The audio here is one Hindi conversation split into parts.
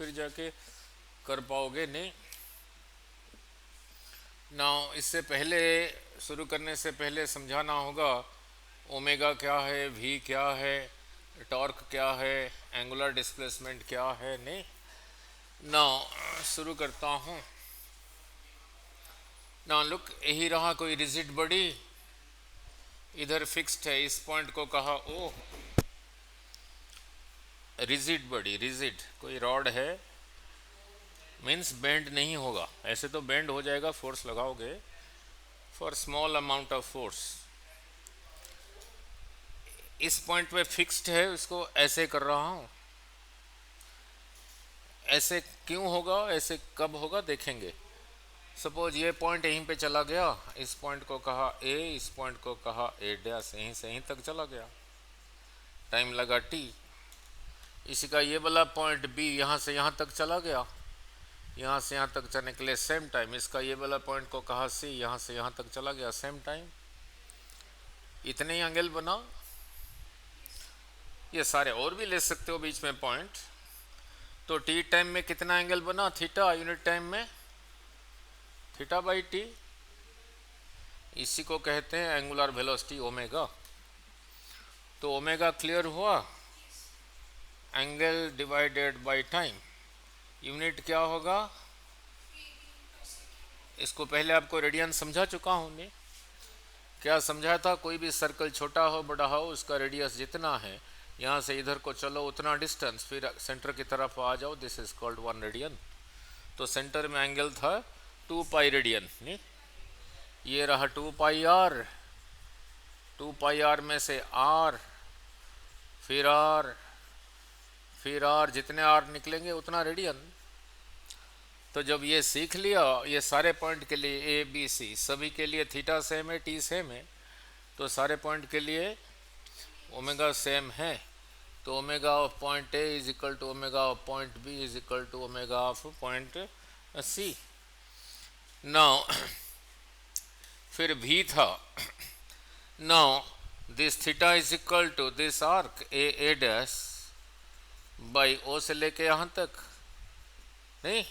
फिर जाके कर पाओगे नहीं। ना इससे पहले, शुरू करने से पहले समझाना होगा ओमेगा क्या है, वी क्या है, टॉर्क क्या है, एंगुलर डिस्प्लेसमेंट क्या है। नहीं ना, शुरू करता हूँ ना। लुक, यही रहा कोई रिजिड बॉडी, इधर फिक्स्ड है, इस पॉइंट को कहा ओ। रिजिड बॉडी, रिजिड कोई रॉड है, मीन्स बेंड नहीं होगा। ऐसे तो बेंड हो जाएगा, फोर्स लगाओगे, for small amount of force. इस पॉइंट पे फिक्स्ड है, उसको ऐसे कर रहा हूँ। ऐसे क्यों होगा, ऐसे कब होगा देखेंगे। सपोज ये पॉइंट यहीं पे चला गया, इस पॉइंट को कहा ए, इस पॉइंट को कहा ए डैश, यहीं से यहीं तक चला गया, टाइम लगा टी। इसी का ये वाला पॉइंट बी यहाँ से यहाँ तक चला गया, यहाँ से यहाँ तक चलने के लिए सेम टाइम। इसका ये वाला पॉइंट को कहा सी, यहाँ से यहाँ तक चला गया, सेम टाइम। इतने ही एंगल बना। ये सारे और भी ले सकते हो बीच में पॉइंट। तो टी टाइम में कितना एंगल बना, थीटा, यूनिट टाइम में थीटा बाई टी। इसी को कहते हैं एंगुलर वेलोसिटी ओमेगा। तो ओमेगा क्लियर हुआ, angle divided by time, unit क्या होगा। इसको पहले आपको रेडियन समझा चुका हूँ मैं। क्या समझाया था, कोई भी सर्कल छोटा हो बड़ा हो, उसका रेडियस जितना है, यहाँ से इधर को चलो उतना डिस्टेंस, फिर सेंटर की तरफ आ जाओ, दिस इज कॉल्ड 1 रेडियन। तो सेंटर में एंगल था 2 पाई रेडियन। नहीं, ये रहा 2 पाई आर, 2 पाई आर में से आर, फिर आर, फिर आर, जितने आर निकलेंगे उतना रेडियन। तो जब ये सीख लिया, ये सारे पॉइंट के लिए ए बी सी सभी के लिए थीटा सेम है, टी सेम है, तो सारे पॉइंट के लिए ओमेगा सेम है। तो omega of point A is equal to omega of point B is equal to omega of point C. Now फिर भी था, now this theta is equal to this arc A dash by O से लेके यहाँ तक। नहीं,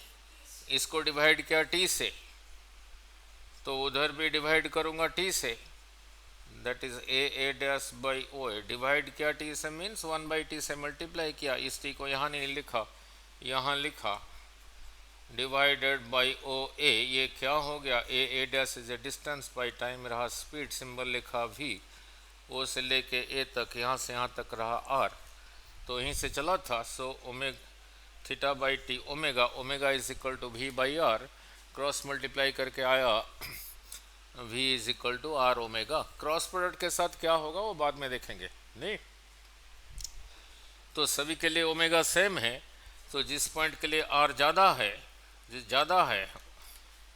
इसको डिवाइड किया टी से, तो उधर भी डिवाइड करूँगा टी से, that is A dash by O A. Divide किया टी से मीन्स 1 बाई टी से मल्टीप्लाई किया। इस टी को यहाँ नहीं लिखा, यहाँ लिखा, डिवाइडेड बाई ओ ए। ये क्या हो गया, A dash is a distance, by time रहा स्पीड, सिंबल लिखा वी, ओ से लेके ए तक, यहाँ से यहाँ तक रहा आर, तो यहीं से चला था। So omega theta by T omega, omega is equal to V by R, cross multiply करके आया v is equal to R omega. Cross product के साथ क्या होगा वो बाद में देखेंगे। नहीं, तो सभी के लिए ओमेगा सेम है, तो जिस पॉइंट के लिए आर ज़्यादा है, ज़्यादा है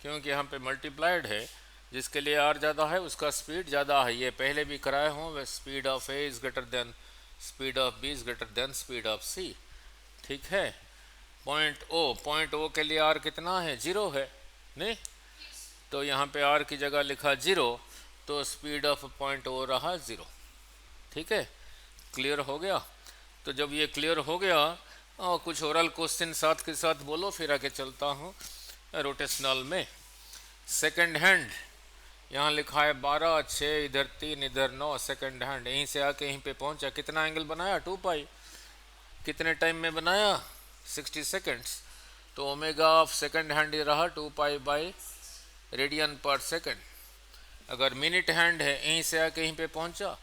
क्योंकि यहाँ पे मल्टीप्लाइड है, जिसके लिए आर ज़्यादा है उसका स्पीड ज़्यादा है। ये पहले भी कराए हों, वह speed of A is greater than speed of B is greater than speed of C. ठीक है। पॉइंट ओ के लिए आर कितना है, 0 है। नहीं, तो यहाँ पे आर की जगह लिखा 0, तो स्पीड ऑफ पॉइंट ओ रहा 0। ठीक है, क्लियर हो गया। तो जब ये क्लियर हो गया, और कुछ ओरल क्वेश्चन साथ के साथ बोलो, फिर आके चलता हूँ रोटेशनल में। सेकंड हैंड यहाँ लिखा है 12, 6, इधर 3, इधर 9, सेकंड हैंड। यहीं से आके यहीं पे पहुँचा, कितना एंगल बनाया, 2 पाई। कितने टाइम में बनाया, 60 सेकेंड्स। तो ओमेगा ऑफ सेकंड हैंड रहा 2 पाई बाई रेडियन पर सेकंड। अगर मिनट हैंड है, यहीं से आके यहीं पे पहुंचा,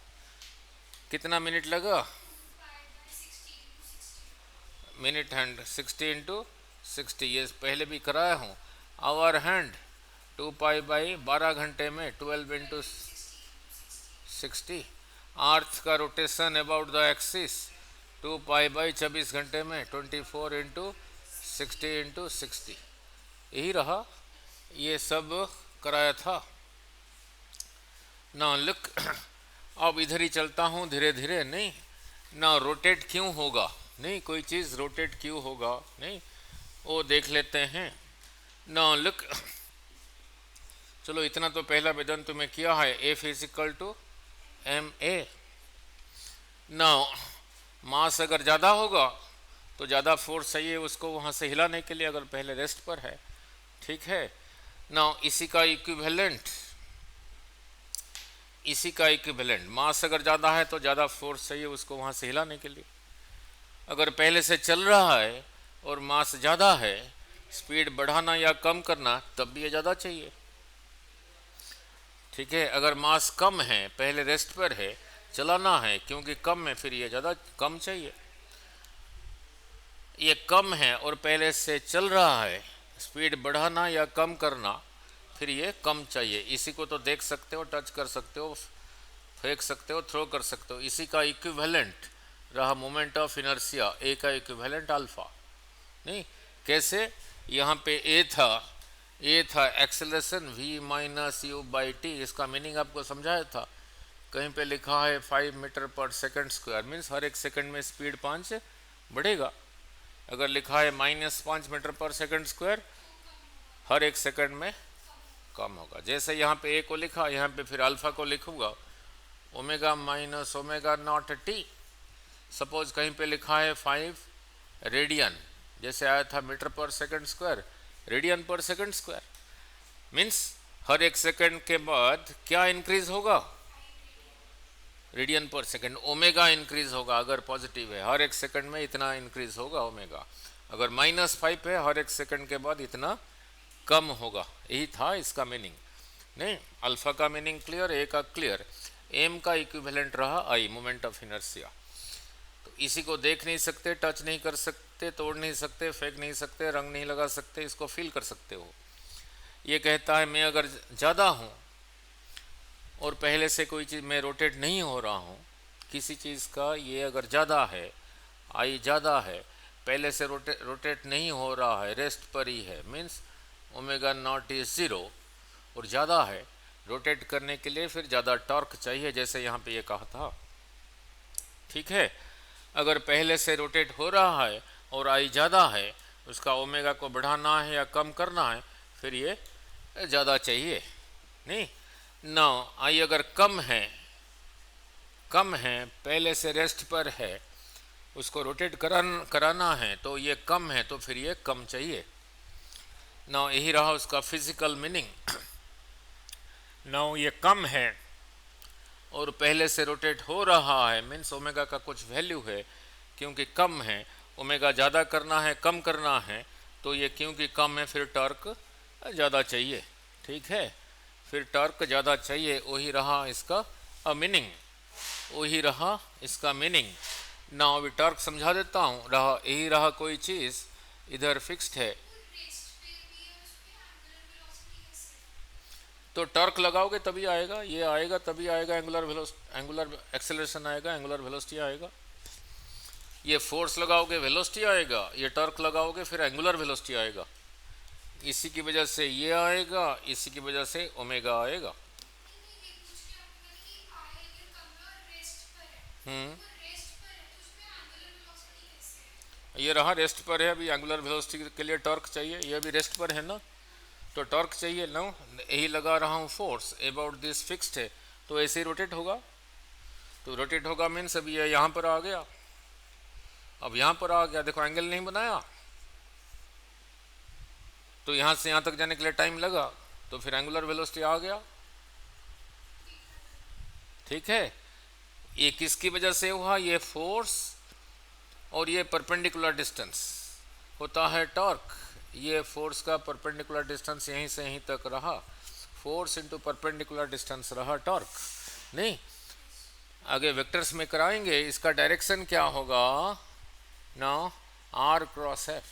कितना मिनट लगा, मिनट हैंड 60 इंटू 60, ये पहले भी कराया हूँ। आवर हैंड 2 पाई बाई 12 घंटे में 12 इंटू 60। अर्थ का rotation about the axis 2 pi by 24 घंटे में 24 इंटू 60 इंटू 60। यही रहा, ये सब कराया था ना। लुक, अब इधर ही चलता हूँ धीरे धीरे। नहीं ना, रोटेट क्यों होगा, नहीं कोई चीज़ रोटेट क्यों होगा, नहीं वो देख लेते हैं ना। लुक, चलो इतना तो पहला वेदांत में किया है, F is equal to M A. ना मास अगर ज़्यादा होगा तो ज़्यादा फोर्स चाहिए उसको वहाँ से हिलाने के लिए, अगर पहले रेस्ट पर है। ठीक है ना, इसी का इक्विवेलेंट मास अगर ज़्यादा है तो ज़्यादा फोर्स चाहिए उसको वहाँ से हिलाने के लिए। अगर पहले से चल रहा है और मास ज़्यादा है, स्पीड बढ़ाना या कम करना तब भी ये ज़्यादा चाहिए। ठीक है, अगर मास कम है, पहले रेस्ट पर है, चलाना है क्योंकि कम है, फिर ये ज़्यादा कम चाहिए। ये कम है और पहले से चल रहा है, स्पीड बढ़ाना या कम करना, फिर ये कम चाहिए। इसी को तो देख सकते हो, टच कर सकते हो, फेंक सकते हो, थ्रो कर सकते हो। इसी का इक्विवेलेंट रहा मोमेंट ऑफ इनर्शिया, ए का इक्विवेलेंट अल्फा। नहीं, कैसे? यहाँ पे ए था acceleration v minus you by T. इसका मीनिंग आपको समझाया था, कहीं पे लिखा है 5 मीटर पर सेकंड स्क्वायर, मीन्स हर एक सेकंड में स्पीड 5 बढ़ेगा। अगर लिखा है -5 मीटर पर सेकंड स्क्वायर, हर एक सेकंड में कम होगा। जैसे यहाँ पे ए को लिखा, यहाँ पे फिर अल्फा को लिखूंगा omega minus omega naught T. Suppose कहीं पे लिखा है 5 रेडियन, जैसे आया था मीटर पर सेकंड स्क्वायर, रेडियन पर सेकंड स्क्वायर, मीन्स हर एक सेकंड के बाद क्या इंक्रीज होगा? रेडियन पर सेकंड, ओमेगा इंक्रीज होगा। अगर पॉजिटिव है, हर एक सेकंड में इतना इंक्रीज होगा ओमेगा। अगर -5 है, हर एक सेकंड के बाद इतना कम होगा। यही था इसका मीनिंग। नहीं, अल्फा का मीनिंग क्लियर, ए का क्लियर। एम का इक्विवेलेंट रहा आई, मोमेंट ऑफ इनर्शिया। तो इसी को देख नहीं सकते, टच नहीं कर सकते, तोड़ नहीं सकते, फेंक नहीं सकते, रंग नहीं लगा सकते, इसको फील कर सकते हो। ये कहता है मैं अगर ज़्यादा हूँ और पहले से कोई चीज़ मैं रोटेट नहीं हो रहा हूँ, किसी चीज़ का ये अगर ज़्यादा है, आई ज़्यादा है, पहले से रोटेट नहीं हो रहा है, रेस्ट पर ही है, मीन्स ओमेगा नॉट इज 0 और ज़्यादा है, रोटेट करने के लिए फिर ज़्यादा टॉर्क चाहिए, जैसे यहाँ पे ये कहा था। ठीक है, अगर पहले से रोटेट हो रहा है और आई ज़्यादा है, उसका ओमेगा को बढ़ाना है या कम करना है, फिर ये ज़्यादा चाहिए। नहीं ना, आई अगर कम है, पहले से रेस्ट पर है, उसको रोटेट कराना है तो ये कम है, तो फिर ये कम चाहिए ना। यही रहा उसका फिजिकल मीनिंग। ना ये कम है और पहले से रोटेट हो रहा है, मीन्स ओमेगा का कुछ वैल्यू है, क्योंकि कम है, ओमेगा ज़्यादा करना है, कम करना है, तो ये क्योंकि कम है फिर टॉर्क ज़्यादा चाहिए। ठीक है, फिर टॉर्क ज़्यादा चाहिए। वही रहा इसका मीनिंग, वही रहा इसका मीनिंग। ना अभी टॉर्क समझा देता हूँ। यही रहा कोई चीज़ इधर फिक्स्ड है, तो टॉर्क लगाओगे तभी आएगा, ये आएगा तभी आएगा, एंगुलर एक्सेलरेशन आएगा, एंगुलर वेलोसिटी आएगा। ये फोर्स लगाओगे वेलोसिटी आएगा, ये टॉर्क लगाओगे फिर एंगुलर वेलोसिटी आएगा। इसी की वजह से ये आएगा, इसी की वजह से ओमेगा आएगा। ये रहा रेस्ट पर है, अभी एंगुलर वेलोसिटी के लिए टॉर्क चाहिए, ये भी रेस्ट पर है ना, तो टॉर्क चाहिए ना। यही लगा रहा हूँ फोर्स अबाउट दिस फिक्स्ड है, तो ऐसे ही रोटेट होगा। तो रोटेट होगा मीन्स अभी ये यहाँ पर आ गया, अब यहाँ पर आ गया, देखो एंगल नहीं बनाया, तो यहाँ से यहाँ तक जाने के लिए टाइम लगा, तो फिर एंगुलर वेलोसिटी आ गया। ठीक है, ये किसकी वजह से हुआ? ये फोर्स और ये परपेंडिकुलर डिस्टेंस होता है टॉर्क। ये फोर्स का परपेंडिकुलर डिस्टेंस यहीं से यहीं तक रहा, फोर्स इंटू परपेंडिकुलर डिस्टेंस रहा टॉर्क। नहीं, आगे वेक्टर्स में कराएंगे, इसका डायरेक्शन क्या होगा ना, आर क्रॉस एफ।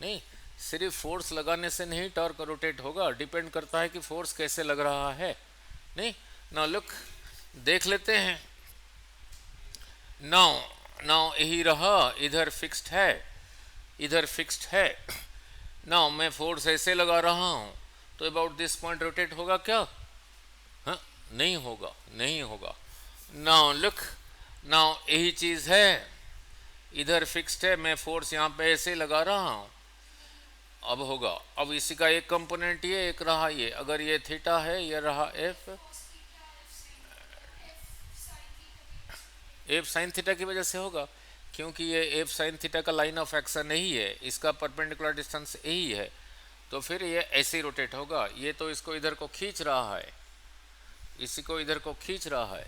नहीं, सिर्फ फोर्स लगाने से नहीं टॉर्क रोटेट होगा, डिपेंड करता है कि फोर्स कैसे लग रहा है। नहीं ना, लुक देख लेते हैं। नाउ यही रहा, इधर फिक्स्ड है, इधर फिक्स्ड है। नाउ मैं फोर्स ऐसे लगा रहा हूँ, तो अबाउट दिस पॉइंट रोटेट होगा क्या? हाँ, नहीं होगा, नहीं होगा। नाउ लुक, नाउ यही चीज़ है, इधर फिक्स्ड है, मैं फोर्स यहाँ पे ऐसे लगा रहा हूँ, अब होगा। अब इसी का एक कंपोनेंट ये, एक रहा ये, अगर ये थीटा है, ये रहा एफ, एफ साइन थीटा की वजह से होगा, क्योंकि ये एफ साइन थीटा का लाइन ऑफ एक्शन नहीं है, इसका परपेंडिकुलर डिस्टेंस यही है, तो फिर ये ऐसे ही रोटेट होगा। ये तो इसको इधर को खींच रहा है, इसी को इधर को खींच रहा है,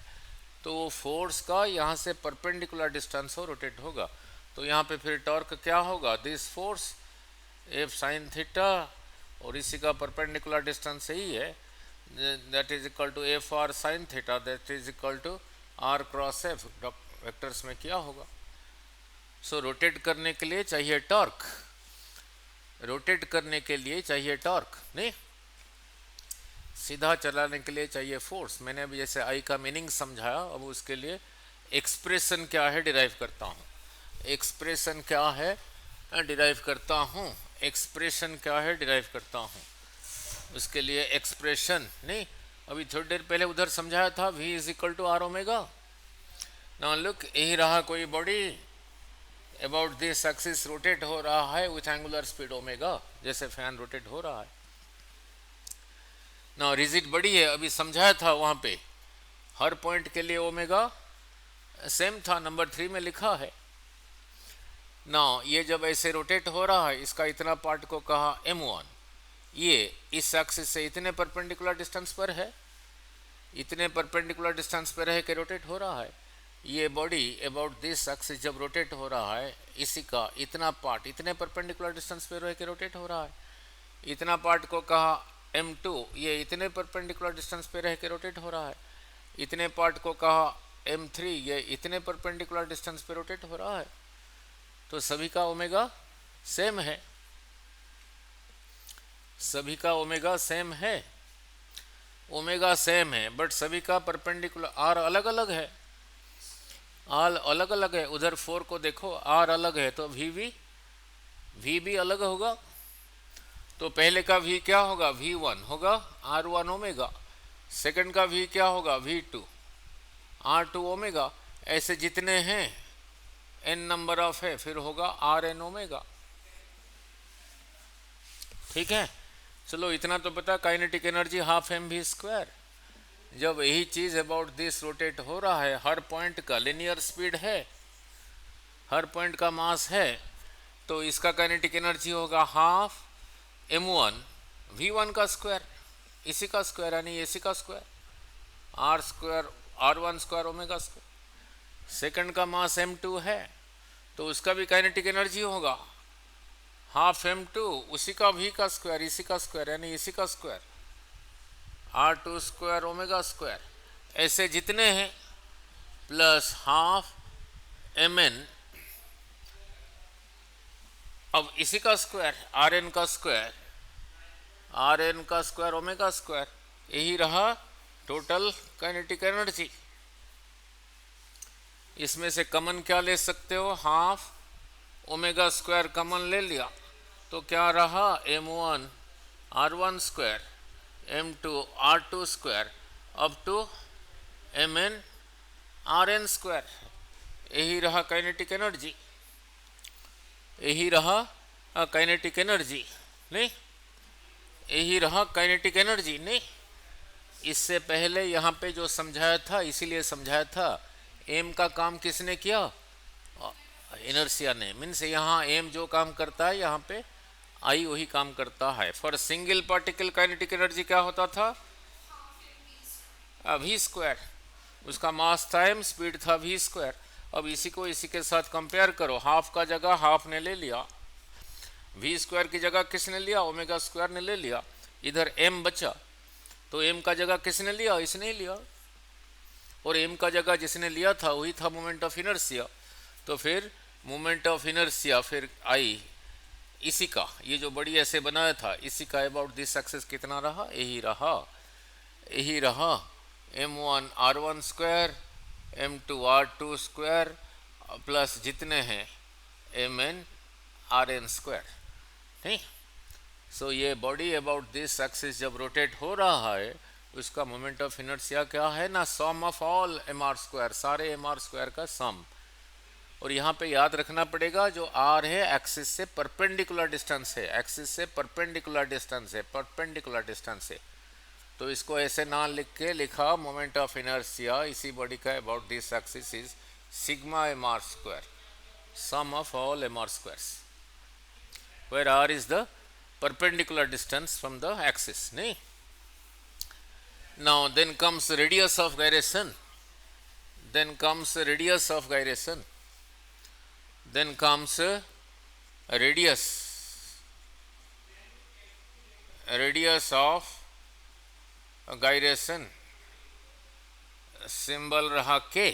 तो वो फोर्स का यहाँ से परपेंडिकुलर डिस्टेंस हो रोटेट होगा। तो यहाँ पे फिर टॉर्क क्या होगा, this force F sine theta, और इसी का परपेंडिकुलर डिस्टेंस यही है, that is equal to F R sine theta, that is equal to R cross F. Vectors में क्या होगा, सो रोटेट करने के लिए चाहिए टॉर्क, रोटेट करने के लिए चाहिए टॉर्क, नहीं सीधा चलाने के लिए चाहिए फोर्स। मैंने अभी जैसे आई का मीनिंग समझाया, अब उसके लिए एक्सप्रेशन क्या है डिराइव करता हूँ, एक्सप्रेशन क्या है डिराइव करता हूँ, एक्सप्रेशन क्या है डिराइव करता हूँ। उसके लिए एक्सप्रेशन नहीं, अभी थोड़ी देर पहले उधर समझाया था, v is equal to R omega. Now look, यही रहा कोई body about this axis rotate हो रहा है विथ एंगुलर स्पीड ओमेगा, जैसे फैन रोटेट हो रहा है। ना रिजिड बड़ी है, अभी समझाया था वहाँ पे हर पॉइंट के लिए ओमेगा सेम था, नंबर 3 में लिखा है ना। ये जब ऐसे रोटेट हो रहा है, इसका इतना पार्ट को कहा m1, ये इस एक्सिस से इतने परपेंडिकुलर डिस्टेंस पर है, इतने परपेंडिकुलर डिस्टेंस पर है कि रोटेट हो रहा है। ये बॉडी अबाउट दिस एक्सिस जब रोटेट हो रहा है, इसी का इतना पार्ट इतने परपेंडिकुलर डिस्टेंस पर रह के रोटेट हो रहा है। इतना पार्ट को कहा m2, ये इतने परपेंडिकुलर डिस्टेंस पे रह के रोटेट हो रहा है। इतने पार्ट को कहा m3, ये इतने परपेंडिकुलर डिस्टेंस पे रोटेट हो रहा है। तो सभी का ओमेगा सेम है, सभी का ओमेगा सेम है, ओमेगा सेम है, बट सभी का परपेंडिकुलर आर अलग अलग है, आर अलग अलग है। उधर 4 को देखो, आर अलग है, तो वी भी अलग होगा। तो पहले का v क्या होगा, v1 होगा r1 ओमेगा, सेकंड का v क्या होगा, v2 r2 ओमेगा। ऐसे जितने हैं n नंबर ऑफ है, फिर होगा rn ओमेगा। ठीक है, चलो इतना तो पता, काइनेटिक एनर्जी हाफ mv²। जब यही चीज अबाउट दिस रोटेट हो रहा है, हर पॉइंट का लिनियर स्पीड है, हर पॉइंट का मास है, तो इसका काइनेटिक एनर्जी होगा हाफ m1 v1 का स्क्वायर, इसी का स्क्वायर यानी इसी का square, r square r1 square omega square. Second का मास m2 है, तो उसका भी काइनेटिक एनर्जी होगा हाफ m2, उसी का v का स्क्वायर, इसी का स्क्वायर यानी इसी का square, r2 square omega square. ऐसे जितने हैं प्लस हाफ mn, अब इसी का स्क्वायर rn का स्क्वायर, rn का स्क्वायर ओमेगा स्क्वायर, यही रहा टोटल काइनेटिक एनर्जी। इसमें से कॉमन क्या ले सकते हो, हाफ ओमेगा स्क्वायर कॉमन ले लिया, तो क्या रहा m1 r1 square, m2 r2 square, up to mn rn square. यही रहा काइनेटिक एनर्जी, यही रहा काइनेटिक एनर्जी, नहीं यही रहा काइनेटिक एनर्जी। नहीं, इससे पहले यहाँ पे जो समझाया था, इसीलिए समझाया था, एम का काम किसने किया, इनर्शिया ने। मीन्स यहाँ एम जो काम करता है, यहाँ पे आई वही काम करता है। For single particle kinetic energy क्या होता था, v स्क्वायर, उसका मास था m, स्पीड था v स्क्वायर। अब इसी को इसी के साथ कंपेयर करो, हाफ का जगह हाफ ने ले लिया, v स्क्वायर की जगह किसने लिया, ओमेगा स्क्वायर ने ले लिया, इधर m बचा, तो m का जगह किसने लिया, इसने लिया, और m का जगह जिसने लिया था वही था मोमेंट ऑफ इनर्शिया। तो फिर मोमेंट ऑफ इनर्शिया फिर आई इसी का, ये जो बड़ी ऐसे बनाया था, इसी का अबाउट दिस एक्सिस कितना रहा, यही रहा, यही रहा m1 r1 square, m2 r2 square, plus जितने हैं mn rn स्क्वायर। ठीक, सो ये बॉडी अबाउट दिस एक्सिस जब रोटेट हो रहा है, उसका मोमेंट ऑफ इनर्शिया क्या है ना, सम ऑफ ऑल mr स्क्वायर, सारे mr स्क्वायर का सम। और यहाँ पे याद रखना पड़ेगा, जो r है एक्सिस से परपेंडिकुलर डिस्टेंस है, एक्सिस से परपेंडिकुलर डिस्टेंस है, परपेंडिकुलर डिस्टेंस है। तो इसको ऐसे ना लिख के लिखा मोमेंट ऑफ इनर्शिया इसी बॉडी का about this axis is sigma mr square. sum of all mr squares, where r is the perpendicular distance from the axis. nahi? Now then comes radius of gyration, then comes radius of gyration, then comes radius of gyration, symbol रहा के.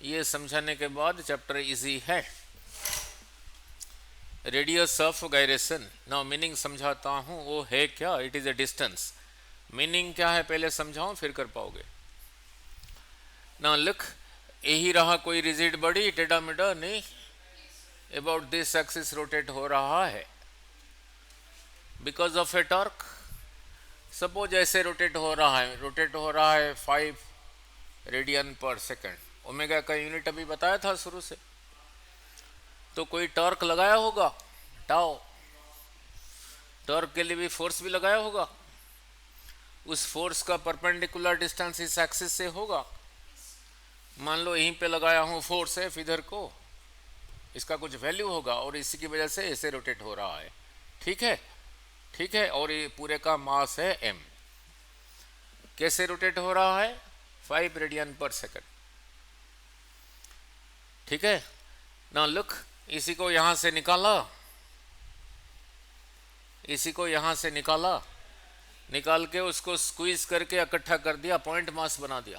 ये समझाने के बाद चैप्टर इजी है. Radius of gyration. Now meaning समझाता हूँ. वो है क्या? It is a distance. Meaning क्या है पहले समझाऊं फिर कर पाओगे. नाउ लुक, यही रहा कोई रिजिड बॉडी टेढ़ा मेढ़ा नहीं, अबाउट दिस एक्सिस रोटेट हो रहा है because of A torque. Suppose ऐसे रोटेट हो रहा है 5 रेडियन पर सेकंड. ओमेगा का यूनिट अभी बताया था शुरू से. तो कोई टॉर्क लगाया होगा, टाओ. टॉर्क के लिए भी फोर्स भी लगाया होगा. उस फोर्स का परपेंडिकुलर डिस्टेंस इस एक्सिस से होगा. मान लो यहीं पे लगाया हूँ फोर्स एफ, इधर को इसका कुछ वैल्यू होगा और इसी की वजह से ऐसे रोटेट हो रहा है. ठीक है, ठीक है. और ये पूरे का मास है m. कैसे रोटेट हो रहा है? 5 रेडियन पर सेकंड. ठीक है. ना लुक, इसी को यहां से निकाला, इसी को यहां से निकाला, निकाल के उसको स्क्वीज करके इकट्ठा कर दिया, पॉइंट मास बना दिया.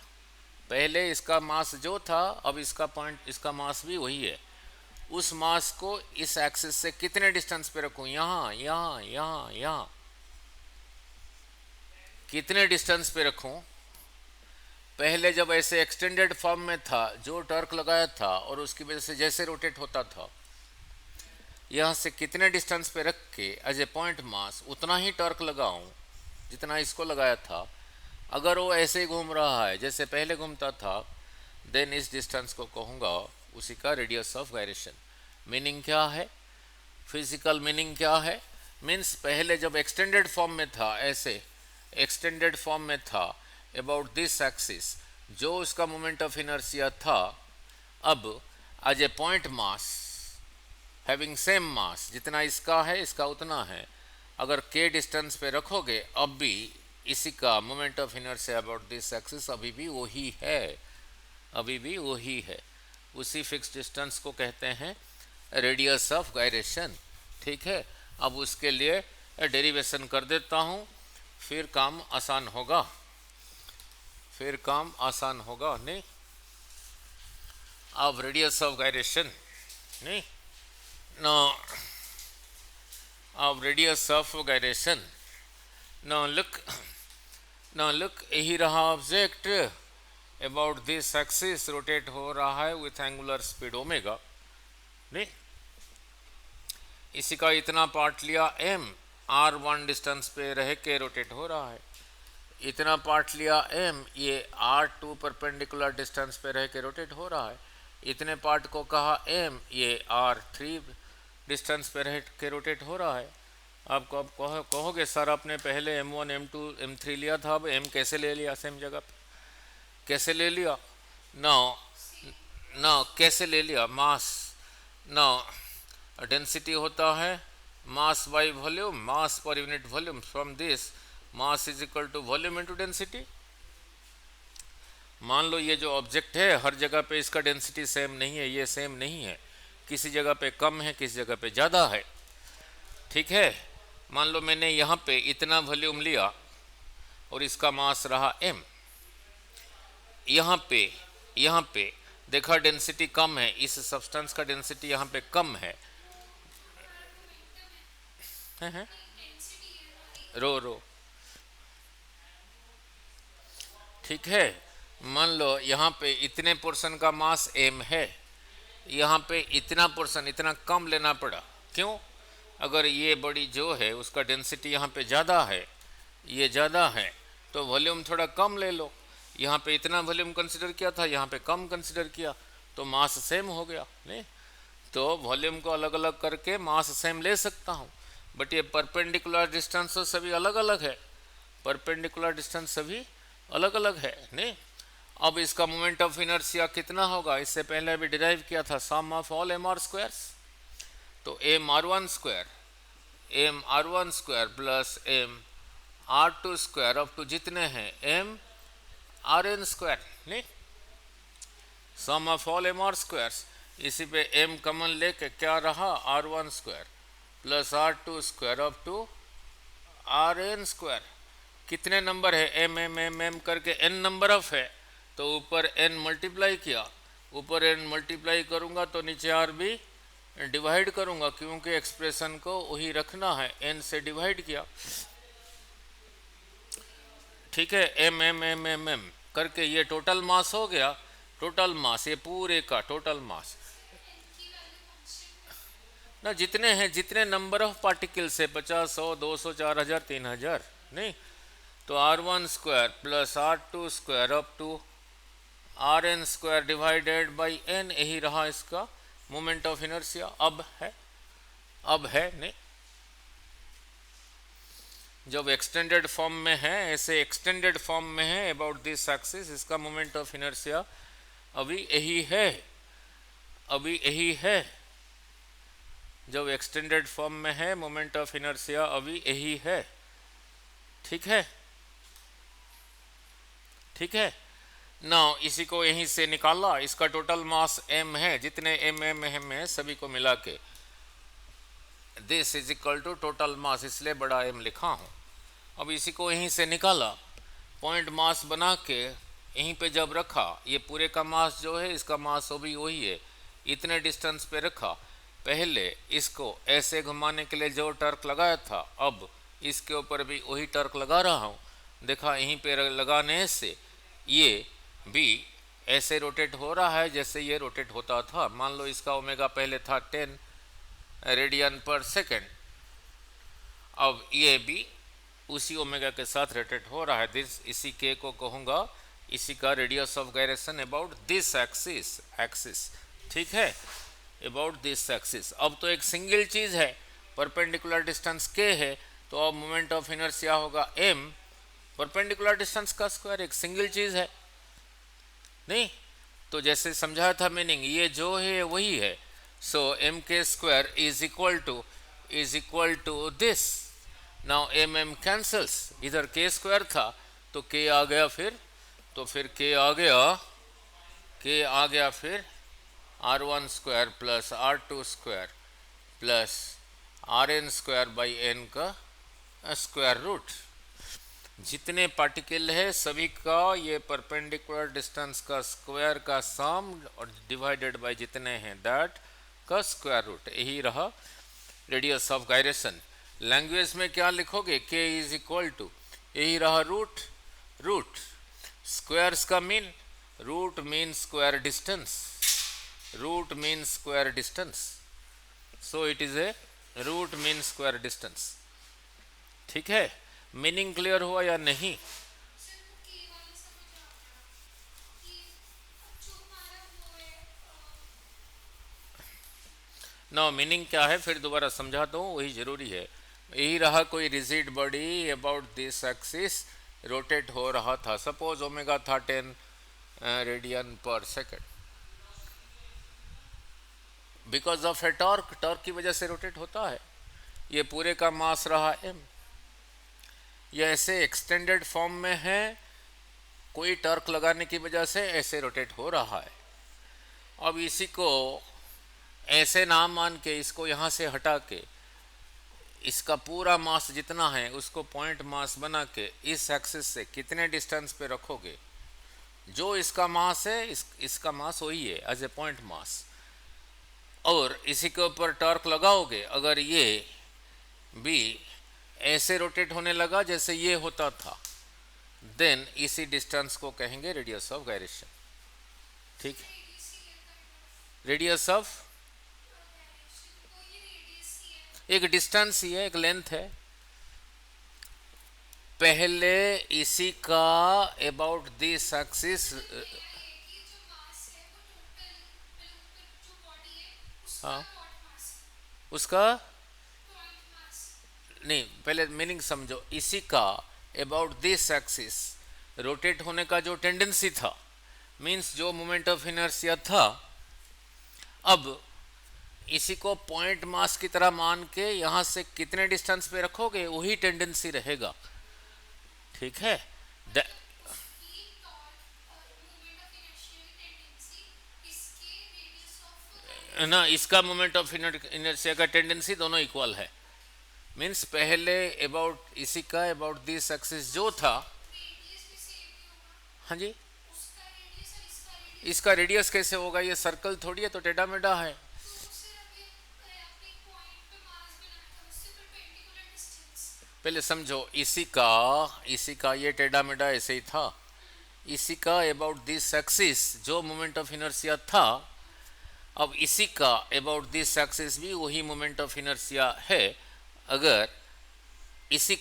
पहले इसका मास जो था, अब इसका पॉइंट, इसका मास भी वही है. उस मास को इस एक्सिस से कितने डिस्टेंस पे रखूं? यहां, यहां, यहां, यहां. कितने डिस्टेंस पे रखूं? पहले जब ऐसे एक्सटेंडेड फॉर्म में था, जो टॉर्क लगाया था और उसकी वजह से जैसे रोटेट होता था, यहां से कितने डिस्टेंस पे रख के एज ए पॉइंट मास उतना ही टॉर्क लगाऊं जितना इसको लगाया था. अगर वो ऐसे ही घूम रहा है जैसे पहले घूमता था, देन इस डिस्टेंस को कहूँगा उसी का रेडियस ऑफ गायरेशन. मीनिंग क्या है? फिजिकल मीनिंग क्या है? मीन्स पहले जब एक्सटेंडेड फॉर्म में था, ऐसे एक्सटेंडेड फॉर्म में था अबाउट दिस एक्सिस, जो उसका मोमेंट ऑफ इनर्शिया था, अब as a point mass having same mass, जितना इसका है इसका उतना है, अगर के डिस्टेंस पे रखोगे, अब भी इसी का moment of inertia about this axis अभी भी वही है, अभी भी वही है. उसी फिक्स डिस्टेंस को कहते हैं रेडियस ऑफ गायरेशन. ठीक है. अब उसके लिए डेरिवेशन कर देता हूँ, फिर काम आसान होगा, फिर काम आसान होगा. नहीं, अब रेडियस ऑफ गायरेशन नहीं ना, अब radius of gyration. Now look, यही रहा object about this axis rotate हो रहा है विथ एंगुलर स्पीड ओमेगा. नहीं, इसी का इतना पार्ट लिया m, r1 डिस्टेंस पे रह के रोटेट हो रहा है. इतना पार्ट लिया m, ये r2 परपेंडिकुलर डिस्टेंस पे रह के रोटेट हो रहा है. इतने पार्ट को कहा m, ये r3 डिस्टेंस पे रह के रोटेट हो रहा है. आपको अब कहोगे सर आपने पहले m1, m2, m3 लिया था, अब m कैसे ले लिया सेम जगह पे? कैसे ले लिया? ना कैसे ले लिया? मास. ना डेंसिटी होता है मास बाय वॉल्यूम, मास पर unit volume. From this mass is equal to volume into density. मान लो ये जो ऑब्जेक्ट है, हर जगह पे इसका डेंसिटी सेम नहीं है, ये सेम नहीं है. किसी जगह पे कम है, किसी जगह पे ज़्यादा है. ठीक है. मान लो मैंने यहाँ पे इतना वॉल्यूम लिया और इसका मास रहा m. यहाँ पे देखा डेंसिटी कम है, इस सब्सटेंस का डेंसिटी यहाँ पे कम है. रो ठीक है. मान लो यहाँ पे इतने पोर्शन का मास m है, यहाँ पे इतना पोर्शन, इतना कम लेना पड़ा. क्यों? अगर ये बड़ी जो है उसका डेंसिटी यहाँ पे ज़्यादा है, ये ज़्यादा है, तो वॉल्यूम थोड़ा कम ले लो. यहाँ पे इतना वॉल्यूम कंसिडर किया था, यहाँ पे कम कंसिडर किया, तो मास सेम हो गया. नहीं, तो वॉल्यूम को अलग अलग करके मास सेम ले सकता हूँ, बट ये परपेंडिकुलर डिस्टेंस तो सभी अलग अलग है. परपेंडिकुलर डिस्टेंस सभी अलग अलग है. नहीं, अब इसका मोमेंट ऑफ इनर्शिया कितना होगा, इससे पहले अभी डिराइव किया था, sum of all M R squares. तो M R one square, M R one square plus M R two square up to जितने हैं एम आर एन स्क्वायर, नहीं, sum of all M R squares. इसी पे एम कॉमन लेके क्या रहा, R one square plus R two square up to R N square. कितने नंबर है, एम एम एम एम करके एन नंबर ऑफ है, तो ऊपर एन मल्टीप्लाई किया, ऊपर एन मल्टीप्लाई करूंगा तो नीचे आर भी डिवाइड करूंगा, क्योंकि एक्सप्रेशन को वही रखना है, एन से डिवाइड किया, ठीक है। M M M M M करके ये टोटल मास हो गया, टोटल मास, ये पूरे का टोटल मास ना, जितने हैं, जितने नंबर ऑफ पार्टिकल्स है, 50, 100, 200, 4000, 3000, नहीं, तो R one square plus R two square up to R N square divided by N, यही रहा इसका मोमेंट ऑफ इनर्शिया। अब है नहीं, जब एक्सटेंडेड फॉर्म में है, ऐसे एक्सटेंडेड फॉर्म में है अबाउट दिस एक्सिस, इसका मोमेंट ऑफ इनर्शिया अभी यही है, अभी यही है। जब एक्सटेंडेड फॉर्म में है मोमेंट ऑफ इनर्शिया अभी यही है, ठीक है, ठीक है। नाउ इसी को यहीं से निकाला, इसका टोटल मास m है, जितने m है सभी को मिला के this is equal to total mass, इसलिए बड़ा m लिखा हूं। अब इसी को यहीं से निकाला, पॉइंट मास बना के यहीं पे जब रखा, ये पूरे का मास जो है, इसका मास भी वही है, इतने डिस्टेंस पे रखा। पहले इसको ऐसे घुमाने के लिए जो टर्क लगाया था, अब इसके ऊपर भी वही टर्क लगा रहा हूँ। देखा, यहीं पे लगाने से ये भी ऐसे रोटेट हो रहा है जैसे ये रोटेट होता था। मान लो इसका ओमेगा पहले था 10 रेडियन पर सेकेंड, अब ये भी उसी ओमेगा के साथ रोटेट हो रहा है। दिस, इसी के को कहूँगा इसी का radius of gyration about this axis, ठीक है, अबाउट दिस एक्सिस। अब तो एक सिंगल चीज़ है, परपेंडिकुलर डिस्टेंस के है, तो अब मोमेंट ऑफ इनर्शिया होगा m, परपेंडिकुलर डिस्टेंस का स्क्वायर, एक सिंगल चीज़ है, नहीं। तो जैसे समझाया था मीनिंग, ये जो है वही है। So m K square is equal to this. Now M M cancels, इधर k स्क्वायर था तो k आ गया, फिर k आ गया फिर R one square plus R two square plus R N square by N का स्क्वायर रूट। जितने पार्टिकल है सभी का ये परपेंडिकुलर डिस्टेंस का स्क्वायर का सम और डिवाइडेड बाय जितने हैं दैट का स्क्वायर रूट, यही रहा रेडियस ऑफ गायरेशन। लैंग्वेज में क्या लिखोगे, k इज इक्वल टू, यही रहा रूट स्क्वायर्स का mean, root mean square distance, so it is a root mean square distance, ठीक है। मीनिंग क्लियर हुआ या नहीं? नो, मीनिंग क्या है फिर दोबारा समझाता हूँ, वही जरूरी है। यही रहा, कोई rigid body about this axis rotate हो रहा था, सपोज ओमेगा था 10 radian per second, because of A torque की वजह से रोटेट होता है। ये पूरे का मास रहा m, ये ऐसे एक्सटेंडेड फॉर्म में है, कोई टर्क लगाने की वजह से ऐसे रोटेट हो रहा है। अब इसी को ऐसे नाम मान के इसको यहाँ से हटा के इसका पूरा मास जितना है उसको पॉइंट मास बना के इस एक्सिस से कितने डिस्टेंस पे रखोगे, जो इसका मास है इसका मास वही है एज ए पॉइंट मास, और इसी के ऊपर टॉर्क लगाओगे। अगर ये भी ऐसे रोटेट होने लगा जैसे ये होता था, देन इसी डिस्टेंस को कहेंगे रेडियस ऑफ गायरेशन, ठीक है। रेडियस ऑफ एक डिस्टेंस ही है, एक लेंथ है। पहले इसी का अबाउट दिस एक्सिस, हाँ उसका नहीं, पहले मीनिंग समझो। इसी का अबाउट दिस एक्सिस रोटेट होने का जो टेंडेंसी था, मीन्स जो मोमेंट ऑफ इनर्शिया था, अब इसी को पॉइंट मास की तरह मान के यहाँ से कितने डिस्टेंस पे रखोगे वही टेंडेंसी रहेगा। ठीक है। द- ना, इसका मोमेंट ऑफ इनर्शिया का टेंडेंसी दोनों इक्वल है। मीन्स पहले अबाउट इसी का अबाउट दिस एक्सिस जो था। हाँ जी, इसका रेडियस कैसे होगा, ये सर्कल थोड़ी है, तो टेढ़ा मेढ़ा है। पहले समझो, इसी का ये टेढ़ा मेढ़ा ऐसे ही था। इसी का अबाउट दिस एक्सिस जो मोमेंट ऑफ इनर्शिया था, अब इसी का अबाउट दिस एक्सिस भी वही मोमेंट ऑफ इनर्शिया है। अगर इसी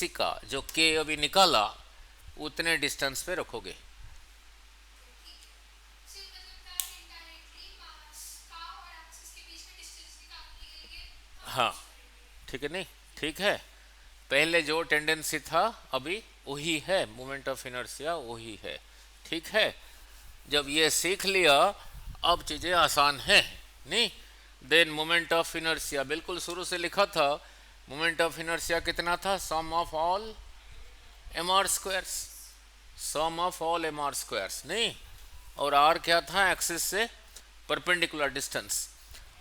का जो के अभी निकाला उतने डिस्टेंस पे रखोगे। हाँ, ठीक है, नहीं ठीक है। पहले जो टेंडेंसी था अभी वही है, मोमेंट ऑफ इनर्शिया वही है। ठीक है। जब ये सीख लिया अब चीज़ें आसान है, नहीं। देन मोमेंट ऑफ इनर्शिया बिल्कुल शुरू से लिखा था। मोमेंट ऑफ इनर्शिया कितना था, sum of all M R squares, sum of all M R squares, नहीं। और आर क्या था, एक्सिस से परपेंडिकुलर डिस्टेंस।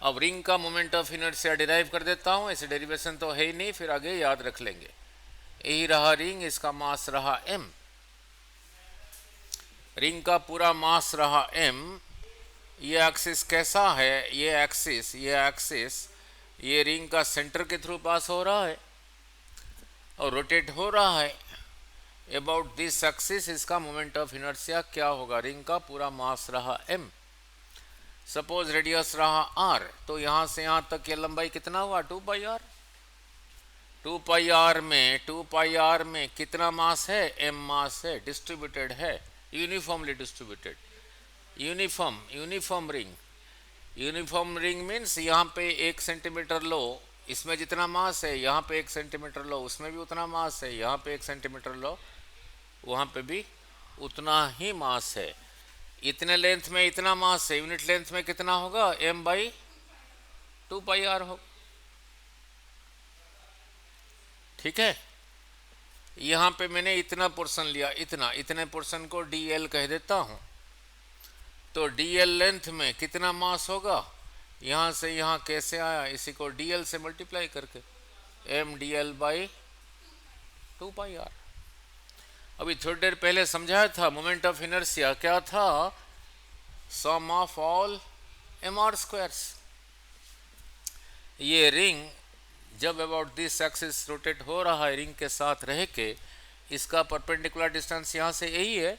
अब रिंग का मोमेंट ऑफ इनर्शिया डिराइव कर देता हूँ, ऐसे डेरिवेशन तो है ही नहीं, फिर आगे याद रख लेंगे। यही रहा रिंग, इसका मास रहा m, रिंग का पूरा मास रहा m। ये एक्सिस कैसा है, ये एक्सिस ये रिंग का सेंटर के थ्रू पास हो रहा है और रोटेट हो रहा है अबाउट दिस एक्सिस। इसका मोमेंट ऑफ इनर्शिया क्या होगा, रिंग का पूरा मास रहा m। सपोज रेडियस रहा r, तो यहाँ से यहाँ तक ये लंबाई कितना हुआ, 2 पाई आर। 2 पाई आर में कितना मास है, m मास है, डिस्ट्रीब्यूटेड है, uniformly distributed. Uniform ring means यहाँ पे 1 सेंटीमीटर लो, इसमें जितना मास है, यहाँ पे 1 सेंटीमीटर लो, उसमें भी उतना मास है, यहाँ पे 1 सेंटीमीटर लो, वहाँ पे भी उतना ही मास है। इतने लेंथ में इतना मास है, यूनिट लेंथ में कितना होगा, m/2 पाई आर हो। ठीक है। यहाँ पे मैंने इतना पोर्शन लिया, इतने पोर्शन को dl कह देता हूँ। तो dl लेंथ में कितना मास होगा, यहाँ से यहाँ कैसे आया, इसी को dl से मल्टीप्लाई करके m/2 पाई आर। अभी थोड़ी देर पहले समझाया था मोमेंट ऑफ इनर्शिया क्या था, sum of all M R squares. ये रिंग जब अबाउट दिस एक्सिस रोटेट हो रहा है रिंग के साथ रह के, इसका परपेंडिकुलर डिस्टेंस यहाँ से यही है,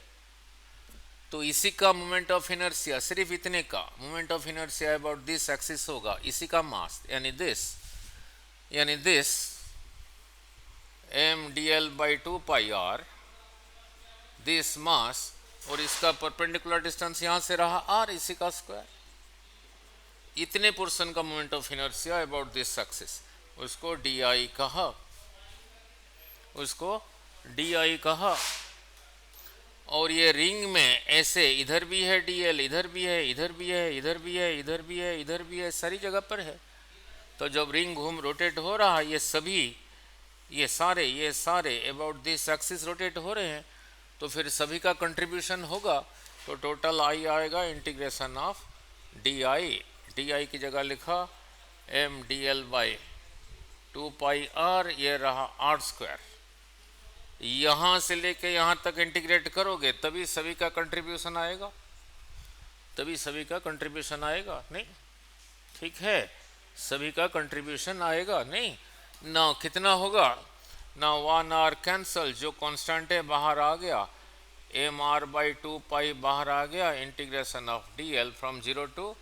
तो इसी का मोमेंट ऑफ इनर्शिया, सिर्फ इतने का moment of inertia about this axis होगा, इसी का मास यानी this m/2 pi R, this mass, और इसका परपेंडिकुलर डिस्टेंस यहाँ से रहा r, इसी का स्क्वायर। इतने पोर्शन का moment of inertia about this axis, उसको di कहा। और ये रिंग में ऐसे इधर भी है dl, इधर भी है, इधर भी है, इधर भी है, इधर भी है, इधर भी है, सारी जगह पर है। तो जब रिंग रोटेट हो रहा है, ये सारे अबाउट दिस एक्सिस रोटेट हो रहे हैं, तो फिर सभी का कंट्रीब्यूशन होगा, तो टोटल आई आएगा इंटीग्रेशन ऑफ डी की जगह लिखा m/2 पाई आर, ये रहा r स्क्वायर। यहाँ से लेके यहाँ तक इंटीग्रेट करोगे तभी सभी का कंट्रीब्यूशन आएगा, नहीं। ठीक है, सभी का कंट्रीब्यूशन आएगा, नहीं ना। कितना होगा ना, 1 r कैंसल, जो कांस्टेंट है बाहर आ गया, mr/2 पाई बाहर आ गया, integration of dl from 0 to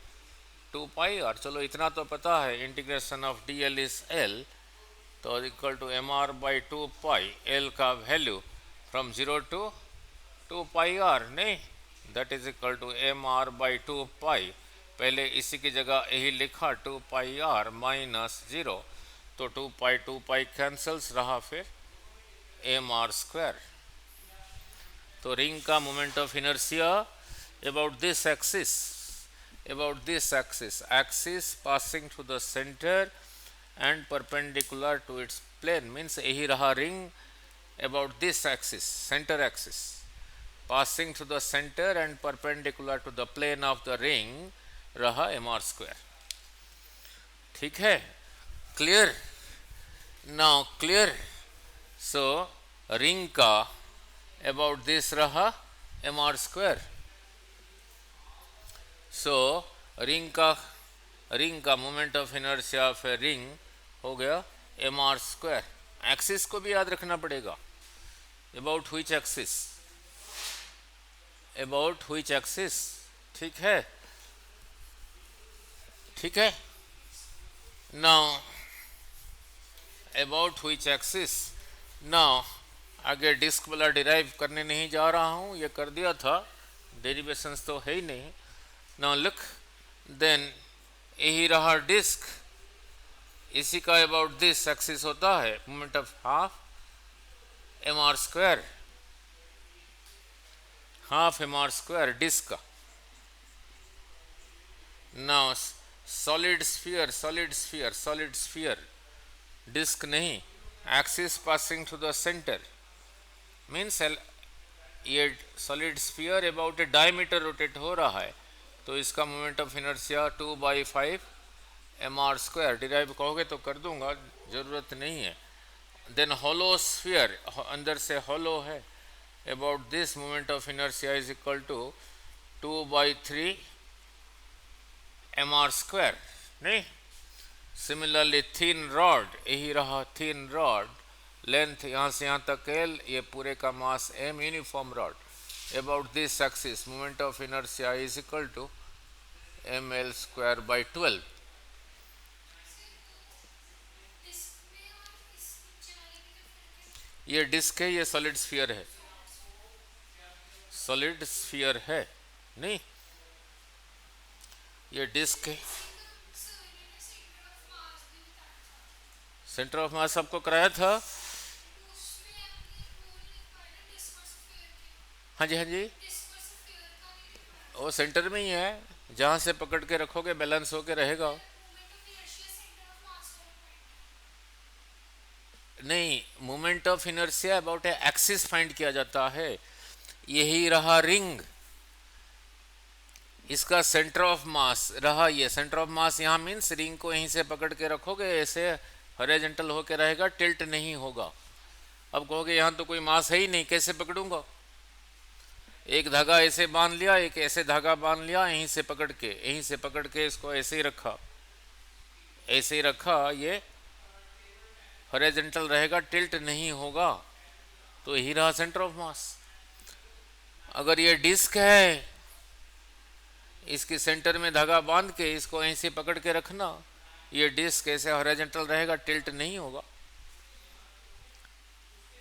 2 pi R. चलो इतना तो पता है, integration of dl is l, तो equal to mr/2 pi, l का value from 0 to 2 pi R, नहीं, that is equal to mr/2 pi. पहले इसी की जगह यही लिखा 2 पाई आर माइनस 0, तो 2 पाई कैंसल्स, रहा फिर mr स्क्वायर। तो रिंग का moment of inertia about this axis, axis passing through the center and perpendicular to its plane, means यही रहा ring about this axis, center axis, passing through the center and perpendicular to the plane of the ring रहा mr square. ठीक है, clear? Now clear. So ring का अबाउट दिस रहा mr स्क्वायर. सो रिंग का moment of inertia of a ring हो गया mr स्क्वायर. एक्सिस को भी याद रखना पड़ेगा. About which axis, about which axis. ठीक है, ठीक है. Now about which axis. Now आगे डिस्क वाला डिराइव करने नहीं जा रहा हूँ, ये कर दिया था, डेरिवेशंस तो है ही नहीं. नाउ लुक, देन यही रहा डिस्क, इसी का अबाउट दिस एक्सिस होता है moment of half mr square, half mr square disc का. नाउ सॉलिड स्फीयर, डिस्क नहीं, axis passing to the centre, means ये solid sphere about a diameter rotate हो रहा है, तो इसका moment of inertia 2/5 mr square. Derive कहोगे तो कर दूंगा, ज़रूरत नहीं है. देन होलो स्फीयर, अंदर से होलो है, about this moment of inertia is equal to 2/3 mr square. नहीं, सिमिलरली थिन रॉड, यही रहा थिन रॉड, लेंथ यहाँ से यहाँ तक एल, ये पूरे का mass m, uniform rod, about this axis moment of inertia is equal to ml square by 12. ये डिस्क है, ये सॉलिड स्फीयर है, सॉलिड स्फीयर है. नहीं, ये डिस्क है. सेंटर ऑफ मास आपको कराया था. हाँ जी, हाँ जी, वो सेंटर में ही है, जहाँ से पकड़ के रखोगे बैलेंस होके रहेगा. नहीं, moment of inertia about A axis find किया जाता है. यही रहा रिंग, इसका सेंटर ऑफ मास रहा, ये सेंटर ऑफ मास यहाँ मीन्स रिंग को यहीं से पकड़ के रखोगे, ऐसे हॉरिजॉन्टल होके रहेगा, टिल्ट नहीं होगा. अब कहोगे यहाँ तो कोई मास है ही नहीं, कैसे पकड़ूंगा? एक धागा ऐसे बांध लिया, एक ऐसे धागा बांध लिया, यहीं से पकड़ के इसको ऐसे ही रखा, ये हॉरिजॉन्टल रहेगा, टिल्ट नहीं होगा. तो यही रहा सेंटर ऑफ मास. अगर ये डिस्क है, इसके सेंटर में धागा बांध के इसको ऐसे पकड़ के रखना, ये डिस्क ऐसे हॉरिजॉन्टल रहेगा, टिल्ट नहीं होगा.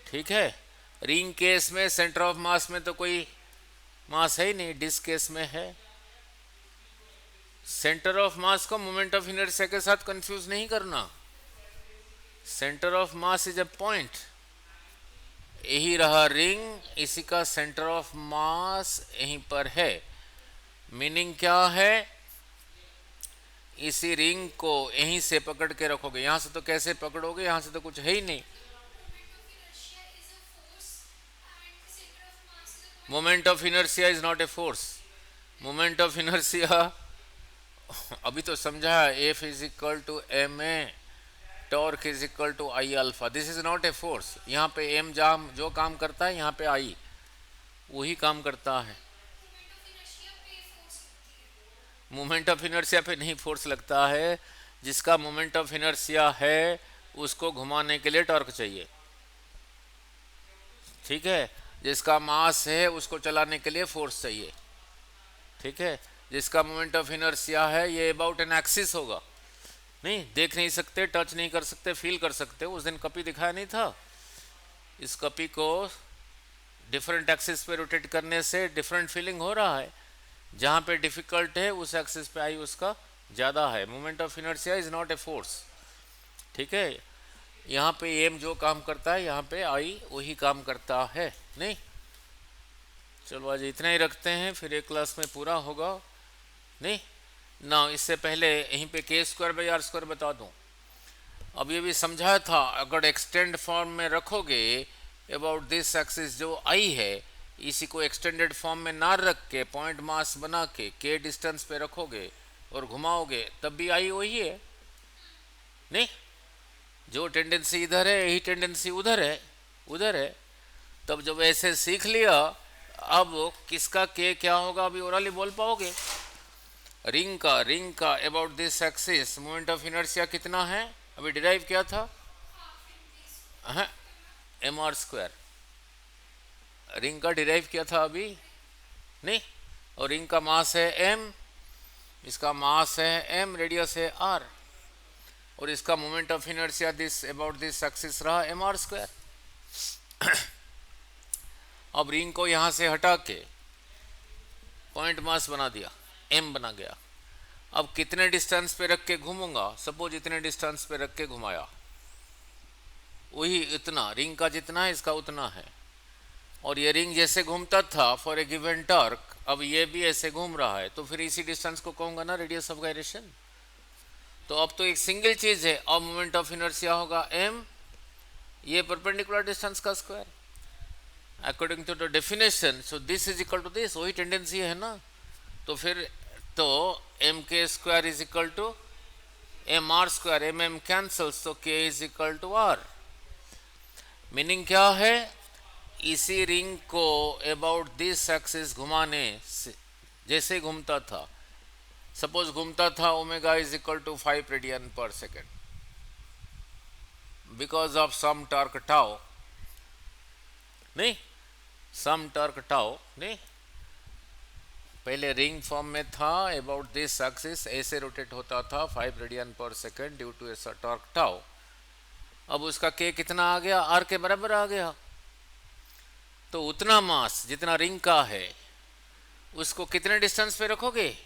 ठीक है. रिंग केस में सेंटर ऑफ मास में तो कोई मास है ही नहीं, डिस्क केस में है. सेंटर ऑफ मास को मोमेंट ऑफ इनर्शिया के साथ कंफ्यूज नहीं करना. Centre of mass is a point. यही रहा रिंग, इसी का सेंटर ऑफ मास यहीं पर है. मीनिंग क्या है? इसी रिंग को यहीं से पकड़ के रखोगे. यहां से तो कैसे पकड़ोगे, यहां से तो कुछ है ही नहीं. Moment of inertia is not a force. Moment of inertia अभी तो समझा, F is equal to M A, torque is equal to I alpha. This is not a force. यहाँ पे एम जो काम करता है, यहाँ पे आई वही काम करता है. मोमेंट ऑफ इनर्शिया पे नहीं फोर्स लगता है. जिसका मोमेंट ऑफ इनर्शिया है उसको घुमाने के लिए टॉर्क चाहिए. ठीक है. जिसका मास है उसको चलाने के लिए फोर्स चाहिए. ठीक है. जिसका मोमेंट ऑफ इनर्शिया है, ये अबाउट एन एक्सिस होगा. नहीं, देख नहीं सकते, टच नहीं कर सकते, फील कर सकते. उस दिन कपी दिखाया नहीं था. इस कपी को डिफरेंट एक्सिस पे रोटेट करने से डिफरेंट फीलिंग हो रहा है. जहाँ पे डिफिकल्ट है उस एक्सिस पे आई उसका ज़्यादा है. Moment of inertia is not a force. ठीक है. यहाँ पे एम जो काम करता है, यहाँ पे आई वही काम करता है. नहीं, चलो आज इतना ही रखते हैं, फिर एक क्लास में पूरा होगा नहीं ना। इससे पहले यहीं पे के स्क्वायर बाई आर स्क्वायर बता दूं। अब ये भी समझाया था, अगर एक्सटेंड फॉर्म में रखोगे अबाउट दिस एक्सिस जो आई है, इसी को एक्सटेंडेड फॉर्म में ना रख के पॉइंट मास बना के डिस्टेंस पे रखोगे और घुमाओगे, तब भी आई वही है नहीं। जो टेंडेंसी इधर है यही टेंडेंसी उधर है। तब जब ऐसे सीख लिया, अब किसका के क्या होगा अभी ओरली बोल पाओगे। रिंग का about this axis moment of inertia कितना है, अभी डिराइव किया था एम आर स्क्वायर। रिंग का डिराइव किया था अभी नहीं। और रिंग का मास है एम, इसका मास है एम, रेडियस है आर, और इसका moment of inertia this about this axis रहा एम आर स्क्वायर। अब रिंग को यहां से हटा के पॉइंट मास बना दिया, एम बना गया। अब कितने डिस्टेंस पे रख के घूमूंगा, सपोज इतने डिस्टेंस पे रख के घुमाया, वही इतना रिंग का जितना है इसका उतना है। और ये रिंग जैसे घूमता था फॉर ए गिवन टॉर्क, अब ये भी ऐसे घूम रहा है, तो फिर इसी डिस्टेंस को कहूंगा ना रेडियस ऑफ गायरेशन। तो अब तो एक सिंगल चीज है, अब मोमेंट ऑफ इनर्शिया होगा एम, ये परपेंडिकुलर डिस्टेंस का square according to the definition. So this is equal to this, वही टेंडेंसी है ना। तो फिर तो M K square is equal to M R square, M M cancels, तो K is equal to R. Meaning क्या है, इसी रिंग को अबाउट दिस एक्सिस घुमाने से, जैसे घूमता था, सपोज घूमता था omega is equal to 5 radian per second because of some torque tau नहीं, सम टॉर्क टाउ नहीं। पहले रिंग फॉर्म में था, अबाउट दिस एक्सिस ऐसे रोटेट होता था 5 radian per second due to a torque tau. अब उसका के कितना आ गया, आर के बराबर आ गया। तो उतना मास जितना रिंग का है उसको कितने डिस्टेंस पे रखोगे,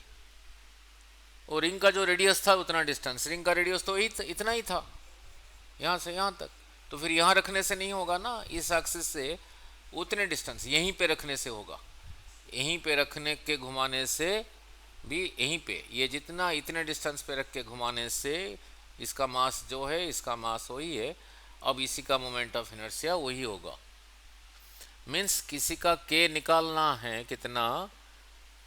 और रिंग का जो रेडियस था उतना डिस्टेंस, रिंग का रेडियस तो इतना ही था यहाँ से यहाँ तक। तो फिर यहाँ रखने से नहीं होगा ना, इस एक्सिस से उतने डिस्टेंस यहीं पे रखने से होगा। यहीं पे रखने के घुमाने से भी यहीं पे ये जितना इतने डिस्टेंस पे रख के घुमाने से इसका मास जो है, इसका मास वही है। अब इसी का मोमेंट ऑफ इनर्शिया वही होगा। मीन्स किसी का के निकालना है कितना,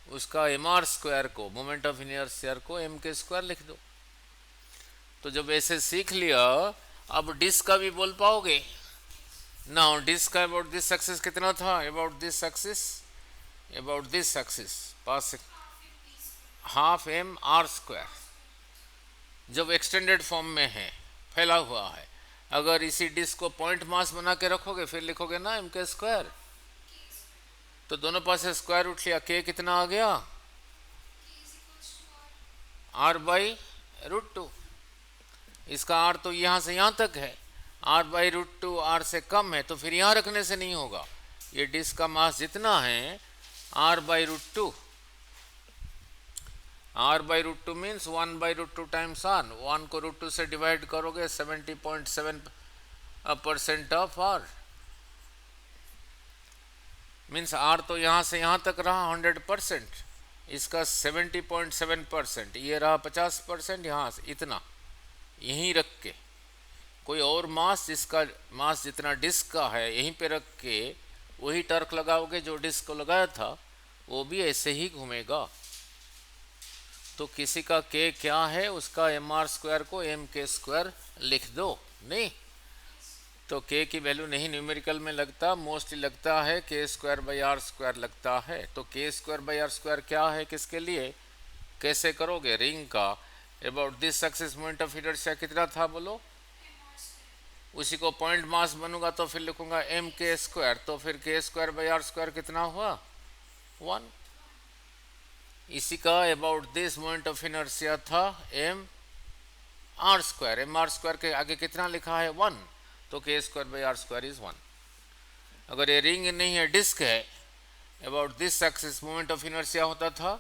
उसका एम आर स्क्वायर को, मोमेंट ऑफ इनर्शिया को एम के स्क्वायर लिख दो। तो जब ऐसे सीख लिया, अब डिस्क का भी बोल पाओगे। नाउ डिस्क का अबाउट दिस एक्सिस कितना था, अबाउट दिस एक्सिस पास हाफ एम आर स्क्वायर, जब एक्सटेंडेड फॉर्म में है, फैला हुआ है। अगर इसी डिस्क को पॉइंट मास बना के रखोगे, फिर लिखोगे ना एम के स्क्वायर, तो दोनों पास से स्क्वायर रूट लिया, के कितना आ गया, आर बाई रूट टू। इसका आर तो यहाँ से यहाँ तक है, R by root two R से कम है, तो फिर यहाँ रखने से नहीं होगा। ये डिस्क का मास जितना है R by root two, R by root two means 1 by root two times R. 1 को रूट टू से डिवाइड करोगे 70.7% ऑफ आर, मीन्स आर तो यहाँ से यहाँ तक रहा 100%, इसका 70.7%, ये रहा 50%, यहाँ से इतना यहीं रख के कोई और मास, जिसका मास जितना डिस्क का है यहीं पे रख के वही टर्क लगाओगे जो डिस्क को लगाया था, वो भी ऐसे ही घूमेगा। तो किसी का के क्या है, उसका एम आर स्क्वायर को एम के स्क्वायर लिख दो नहीं। तो के की वैल्यू नहीं न्यूमेरिकल में लगता, मोस्टली लगता है के स्क्वायर बाई आर स्क्वायर लगता है। तो K square by R square क्या है, किसके लिए, कैसे करोगे, रिंग का about this axis moment of inertia कितना था बोलो, उसी को पॉइंट मास बनूंगा तो फिर लिखूंगा एम के स्क्वायर, तो फिर के स्क्वायर बाई आर स्क्वायर कितना हुआ 1। इसी का about this moment of inertia था M R square, M R square के आगे कितना लिखा है 1, तो K square by R square is 1। अगर ये रिंग नहीं है, डिस्क है, about this axis moment of inertia होता था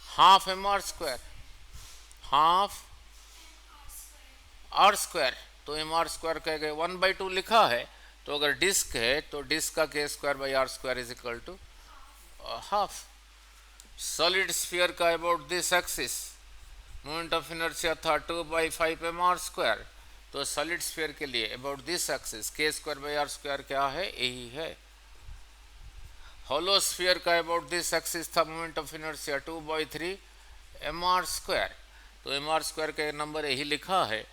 half M R square, half R square, तो एम आर स्क्वायर कह गए 1/2 लिखा है। तो अगर डिस्क है तो डिस्क का K square by R square is equal to half. Solid sphere का about this axis moment of inertia था 2/5 mr²। तो सॉलिड स्फीयर के लिए अबाउट दिस एक्सिस k²/r² क्या है, यही है। होलो स्फीयर का अबाउट दिस एक्सिस था मोमेंट ऑफ इनर्शिया 2/3 mr²। तो mr² के नंबर यही लिखा है।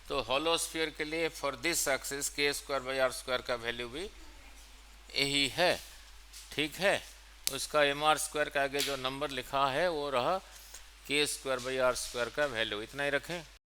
तो होलो स्फीयर के लिए फॉर दिस एक्सिस k²/r² का वैल्यू भी यही है। ठीक है, उसका mr² के आगे जो नंबर लिखा है वो रहा k²/r² का वैल्यू। इतना ही रखें।